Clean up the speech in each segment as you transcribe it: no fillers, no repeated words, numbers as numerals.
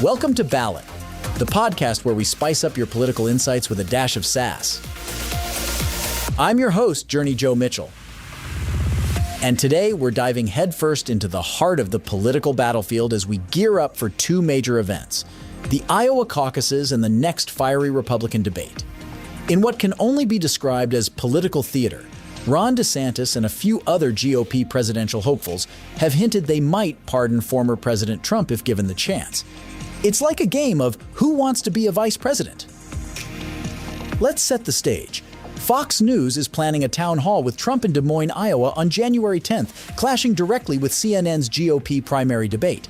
Welcome to Ballot, the podcast where we spice up your political insights with a dash of sass. I'm your host, Journey Joe Mitchell. And today we're diving headfirst into the heart of the political battlefield as we gear up for two major events, the Iowa caucuses and the next fiery Republican debate. In what can only be described as political theater, Ron DeSantis and a few other GOP presidential hopefuls have hinted they might pardon former President Trump if given the chance. It's like a game of who wants to be a vice president. Let's set the stage. Fox News is planning a town hall with Trump in Des Moines, Iowa on January 10th, clashing directly with CNN's GOP primary debate.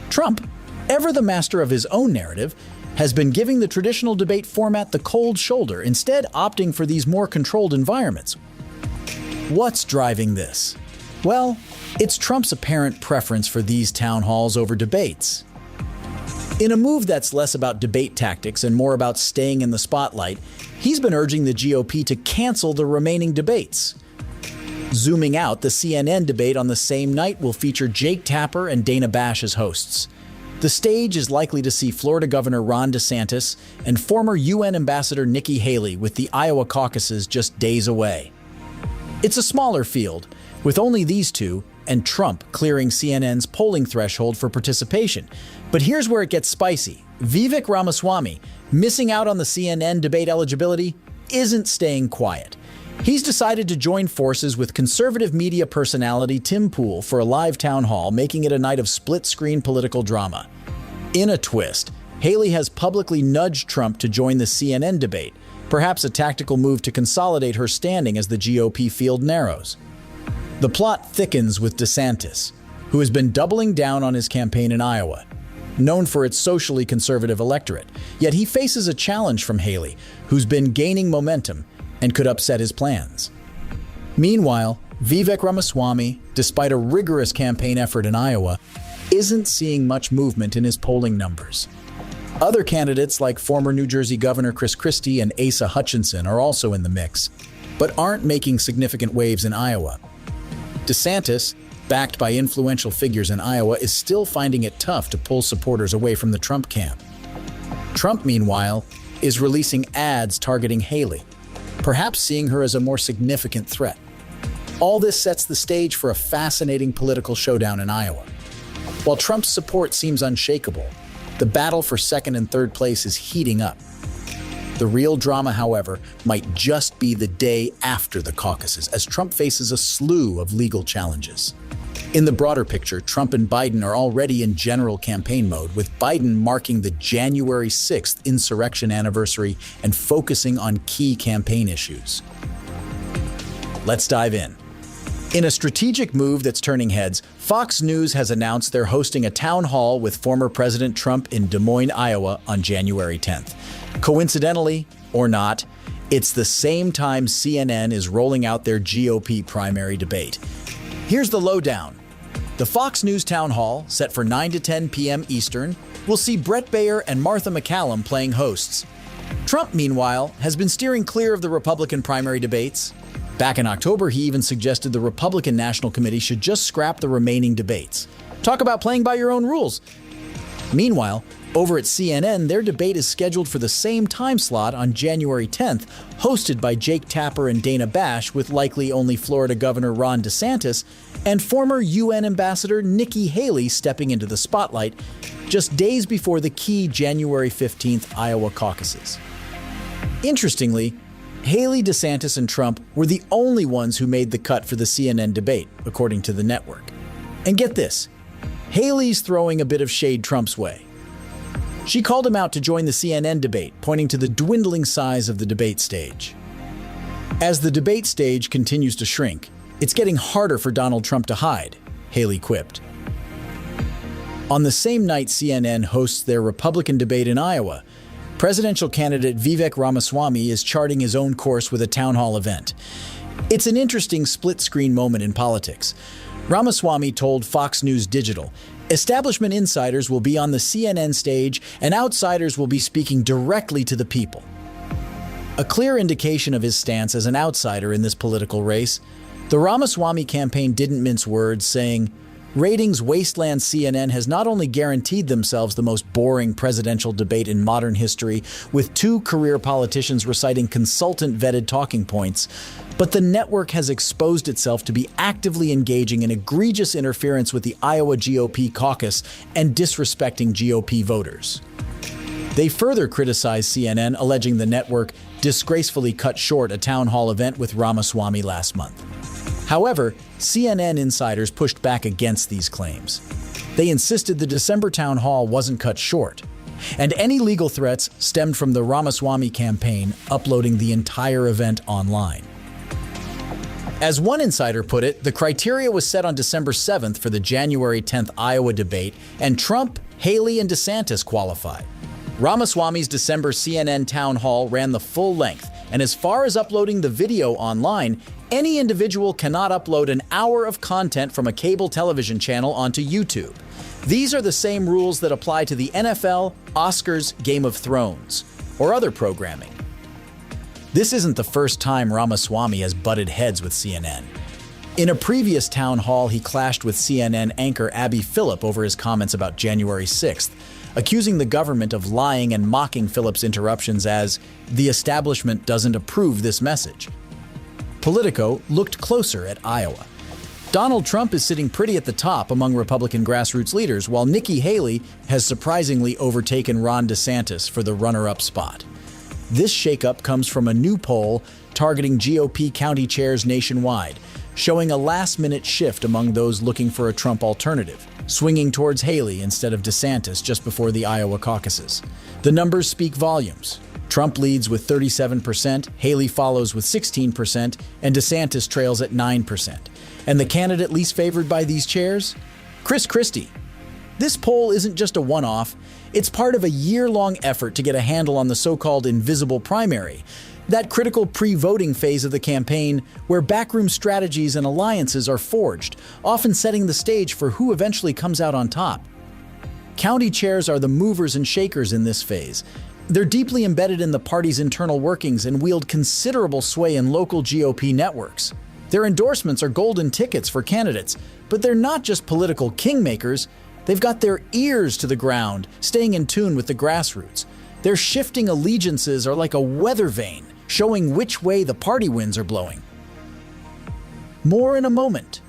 Trump, ever the master of his own narrative, has been giving the traditional debate format the cold shoulder, instead opting for these more controlled environments. What's driving this? Well, it's Trump's apparent preference for these town halls over debates. In a move that's less about debate tactics and more about staying in the spotlight, he's been urging the GOP to cancel the remaining debates. Zooming out, the CNN debate on the same night will feature Jake Tapper and Dana Bash as hosts. The stage is likely to see Florida Governor Ron DeSantis and former UN Ambassador Nikki Haley, with the Iowa caucuses just days away. It's a smaller field, with only these two and Trump clearing CNN's polling threshold for participation. But here's where it gets spicy. Vivek Ramaswamy, missing out on the CNN debate eligibility, isn't staying quiet. He's decided to join forces with conservative media personality Tim Pool for a live town hall, making it a night of split-screen political drama. In a twist, Haley has publicly nudged Trump to join the CNN debate, perhaps a tactical move to consolidate her standing as the GOP field narrows. The plot thickens with DeSantis, who has been doubling down on his campaign in Iowa, known for its socially conservative electorate. Yet he faces a challenge from Haley, who's been gaining momentum and could upset his plans. Meanwhile, Vivek Ramaswamy, despite a rigorous campaign effort in Iowa, isn't seeing much movement in his polling numbers. Other candidates like former New Jersey Governor Christie and Asa Hutchinson are also in the mix, but aren't making significant waves in Iowa. DeSantis, backed by influential figures in Iowa, is still finding it tough to pull supporters away from the Trump camp. Trump, meanwhile, is releasing ads targeting Haley, perhaps seeing her as a more significant threat. All this sets the stage for a fascinating political showdown in Iowa. While Trump's support seems unshakable, the battle for second and third place is heating up. The real drama, however, might just be the day after the caucuses, as Trump faces a slew of legal challenges. In the broader picture, Trump and Biden are already in general campaign mode, with Biden marking the January 6th insurrection anniversary and focusing on key campaign issues. Let's dive in. In a strategic move that's turning heads, Fox News has announced they're hosting a town hall with former President Trump in Des Moines, Iowa on January 10th. Coincidentally, or not, it's the same time CNN is rolling out their GOP primary debate. Here's the lowdown. The Fox News town hall, set for 9 to 10 p.m. Eastern, will see Bret Baier and Martha MacCallum playing hosts. Trump, meanwhile, has been steering clear of the Republican primary debates. Back in October, he even suggested the Republican National Committee should just scrap the remaining debates. Talk about playing by your own rules. Meanwhile, over at CNN, their debate is scheduled for the same time slot on January 10th, hosted by Jake Tapper and Dana Bash, with likely only Florida Governor Ron DeSantis and former UN Ambassador Nikki Haley stepping into the spotlight just days before the key January 15th Iowa caucuses. Interestingly, Haley, DeSantis, and Trump were the only ones who made the cut for the CNN debate, according to the network. And get this, Haley's throwing a bit of shade Trump's way. She called him out to join the CNN debate, pointing to the dwindling size of the debate stage. As the debate stage continues to shrink, it's getting harder for Donald Trump to hide, Haley quipped. On the same night CNN hosts their Republican debate in Iowa, presidential candidate Vivek Ramaswamy is charting his own course with a town hall event. It's an interesting split-screen moment in politics. Ramaswamy told Fox News Digital, "Establishment insiders will be on the CNN stage and outsiders will be speaking directly to the people." A clear indication of his stance as an outsider in this political race, the Ramaswamy campaign didn't mince words, saying, Ratings wasteland CNN has not only guaranteed themselves the most boring presidential debate in modern history, with two career politicians reciting consultant-vetted talking points, but the network has exposed itself to be actively engaging in egregious interference with the Iowa GOP caucus and disrespecting GOP voters. They further criticized CNN, alleging the network disgracefully cut short a town hall event with Ramaswamy last month. However, CNN insiders pushed back against these claims. They insisted the December town hall wasn't cut short, and any legal threats stemmed from the Ramaswamy campaign uploading the entire event online. As one insider put it, the criteria was set on December 7th for the January 10th Iowa debate, and Trump, Haley, and DeSantis qualified. Ramaswamy's December CNN town hall ran the full length, and as far as uploading the video online, any individual cannot upload an hour of content from a cable television channel onto YouTube. These are the same rules that apply to the NFL, Oscars, Game of Thrones, or other programming. This isn't the first time Ramaswamy has butted heads with CNN. In a previous town hall, he clashed with CNN anchor Abby Phillip over his comments about January 6th, accusing the government of lying and mocking Phillip's interruptions as the establishment doesn't approve this message. Politico looked closer at Iowa. Donald Trump is sitting pretty at the top among Republican grassroots leaders, while Nikki Haley has surprisingly overtaken Ron DeSantis for the runner-up spot. This shakeup comes from a new poll targeting GOP county chairs nationwide, showing a last-minute shift among those looking for a Trump alternative, swinging towards Haley instead of DeSantis just before the Iowa caucuses. The numbers speak volumes. Trump leads with 37%, Haley follows with 16%, and DeSantis trails at 9%. And the candidate least favored by these chairs? Christie. This poll isn't just a one-off. It's part of a year-long effort to get a handle on the so-called invisible primary, that critical pre-voting phase of the campaign where backroom strategies and alliances are forged, often setting the stage for who eventually comes out on top. County chairs are the movers and shakers in this phase. They're deeply embedded in the party's internal workings and wield considerable sway in local GOP networks. Their endorsements are golden tickets for candidates, but they're not just political kingmakers. They've got their ears to the ground, staying in tune with the grassroots. Their shifting allegiances are like a weather vane, showing which way the party winds are blowing. More in a moment.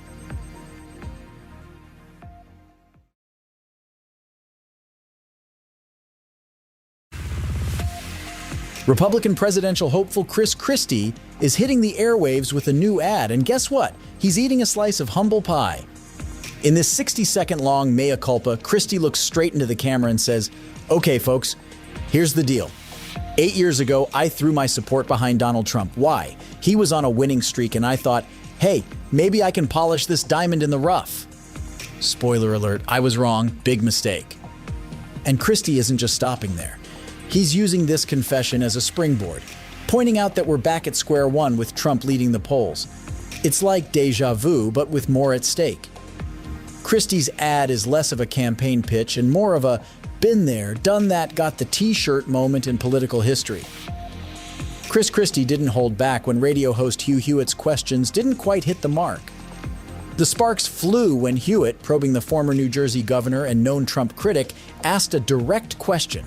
Republican presidential hopeful Christie is hitting the airwaves with a new ad, and guess what? He's eating a slice of humble pie. In this 60-second-long mea culpa, Christie looks straight into the camera and says, "Okay, folks, here's the deal. 8 years ago, I threw my support behind Donald Trump. Why? He was on a winning streak, and I thought, hey, maybe I can polish this diamond in the rough. Spoiler alert, I was wrong. Big mistake." And Christie isn't just stopping there. He's using this confession as a springboard, pointing out that we're back at square one with Trump leading the polls. It's like deja vu, but with more at stake. Christie's ad is less of a campaign pitch and more of a been there, done that, got the t-shirt moment in political history. Christie didn't hold back when radio host Hugh Hewitt's questions didn't quite hit the mark. The sparks flew when Hewitt, probing the former New Jersey governor and known Trump critic, asked a direct question.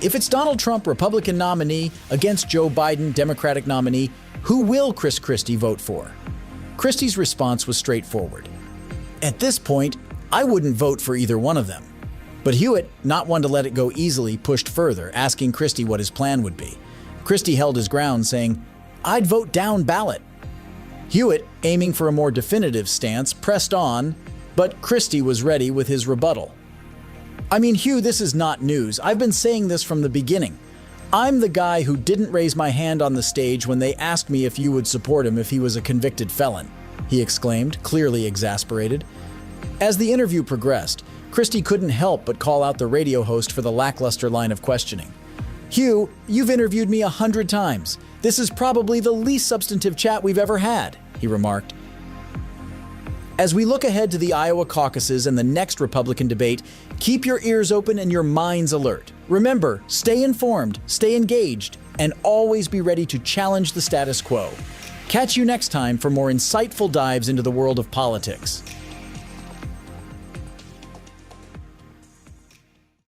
If it's Donald Trump, Republican nominee, against Joe Biden, Democratic nominee, who will Christie vote for? Christie's response was straightforward. At this point, I wouldn't vote for either one of them. But Hewitt, not one to let it go easily, pushed further, asking Christie what his plan would be. Christie held his ground, saying, "I'd vote down Ballot." Hewitt, aiming for a more definitive stance, pressed on, but Christie was ready with his rebuttal. "I mean, Hugh, this is not news. I've been saying this from the beginning. I'm the guy who didn't raise my hand on the stage when they asked me if you would support him if he was a convicted felon," he exclaimed, clearly exasperated. As the interview progressed, Christie couldn't help but call out the radio host for the lackluster line of questioning. "Hugh, you've interviewed me 100 times. This is probably the least substantive chat we've ever had," he remarked. As we look ahead to the Iowa caucuses and the next Republican debate, keep your ears open and your minds alert. Remember, stay informed, stay engaged, and always be ready to challenge the status quo. Catch you next time for more insightful dives into the world of politics.